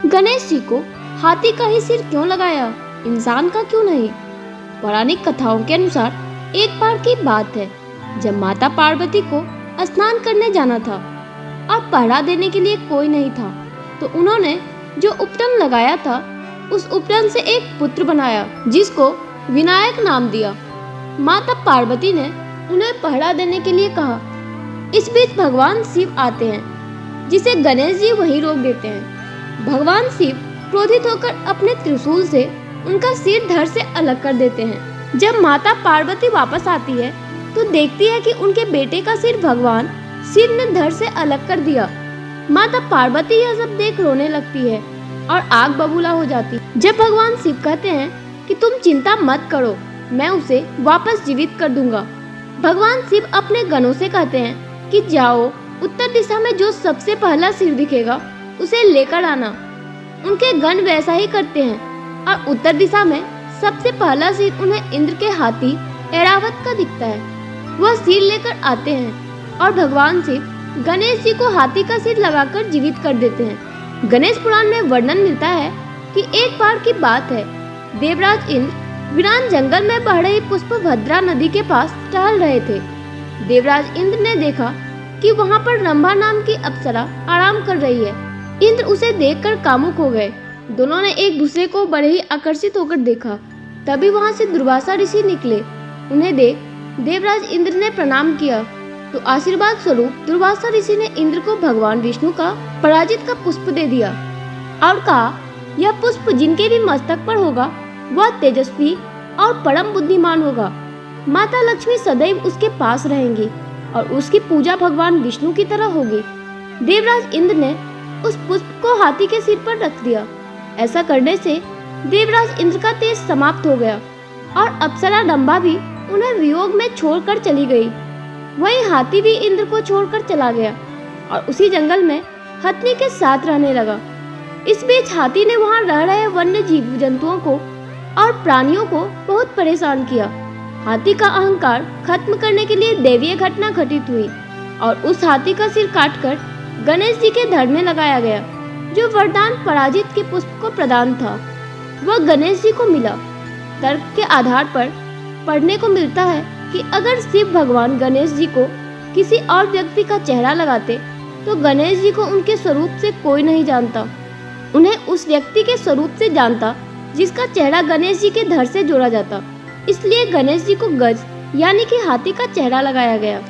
गणेश जी को हाथी का ही सिर क्यों लगाया, इंसान का क्यों नहीं? पौराणिक कथाओं के अनुसार एक बार की बात है जब माता पार्वती को स्नान करने जाना था और पहरा देने के लिए कोई नहीं था, तो उन्होंने जो उपटन लगाया था उस उपटन से एक पुत्र बनाया जिसको विनायक नाम दिया। माता पार्वती ने उन्हें पहरा देने के लिए कहा। इस बीच भगवान शिव आते हैं जिसे गणेश जी वहीं रोक देते हैं। भगवान शिव क्रोधित होकर अपने त्रिशूल से उनका सिर धड़ से अलग कर देते हैं। जब माता पार्वती वापस आती है तो देखती है कि उनके बेटे का सिर भगवान शिव ने धड़ से अलग कर दिया। माता पार्वती यह सब देख रोने लगती है और आग बबूला हो जाती। जब भगवान शिव कहते हैं कि तुम चिंता मत करो, मैं उसे वापस जीवित कर दूंगा। भगवान शिव अपने गणों से कहते हैं कि जाओ, उत्तर दिशा में जो सबसे पहला सिर दिखेगा उसे लेकर आना। उनके गण वैसा ही करते हैं और उत्तर दिशा में सबसे पहला सिर उन्हें इंद्र के हाथी ऐरावत का दिखता है। वह सिर लेकर आते हैं और भगवान शिव गणेश जी को हाथी का सिर लगाकर जीवित कर देते हैं। गणेश पुराण में वर्णन मिलता है कि एक बार की बात है, देवराज इंद्र वीरान जंगल में बह रही पुष्पभद्रा नदी के पास टहल रहे थे। देवराज इंद्र ने देखा कि वहाँ पर रंभा नाम की अप्सरा आराम कर रही है। इंद्र उसे देखकर कामुक हो गए। दोनों ने एक दूसरे को बड़े ही आकर्षित होकर देखा। तभी वहाँ से दुर्वासा ऋषि निकले। उन्हें देख देवराज इंद्र ने प्रणाम किया तो आशीर्वाद स्वरूप दुर्वासा ऋषि ने इंद्र को भगवान विष्णु का पराजित का पुष्प दे दिया और कहा, यह पुष्प जिनके भी मस्तक पर होगा वह तेजस्वी और परम बुद्धिमान होगा। माता लक्ष्मी सदैव उसके पास रहेंगी और उसकी पूजा भगवान विष्णु की तरह होगी। देवराज इंद्र ने उस पुष्प को हाथी के सिर पर रख दिया। ऐसा करने से देवराज इंद्र का तेज समाप्त हो गया और अप्सरा रंभा भी उन्हें वियोग में छोड़कर चली गई। वहीं हाथी भी इंद्र को छोड़कर चला गया और उसी जंगल में हथनी के साथ रहने लगा। इस बीच हाथी ने वहां रह रहे वन्य जीव जंतुओं को और प्राणियों को बहुत परेशान किया। हाथी का अहंकार खत्म करने के लिए दैवीय घटना घटित हुई और उस हाथी का सिर काटकर गणेश जी के धड़ में लगाया गया। जो वरदान पराजित के पुष्प को प्रदान था वह गणेश जी को मिला। तर्क के आधार पर पढ़ने को मिलता है कि अगर शिव भगवान गणेश जी को किसी और व्यक्ति का चेहरा लगाते तो गणेश जी को उनके स्वरूप से कोई नहीं जानता। उन्हें उस व्यक्ति के स्वरूप से जानता जिसका चेहरा गणेश जी के धड़ से जोड़ा जाता। इसलिए गणेश जी को गज यानी कि हाथी का चेहरा लगाया गया।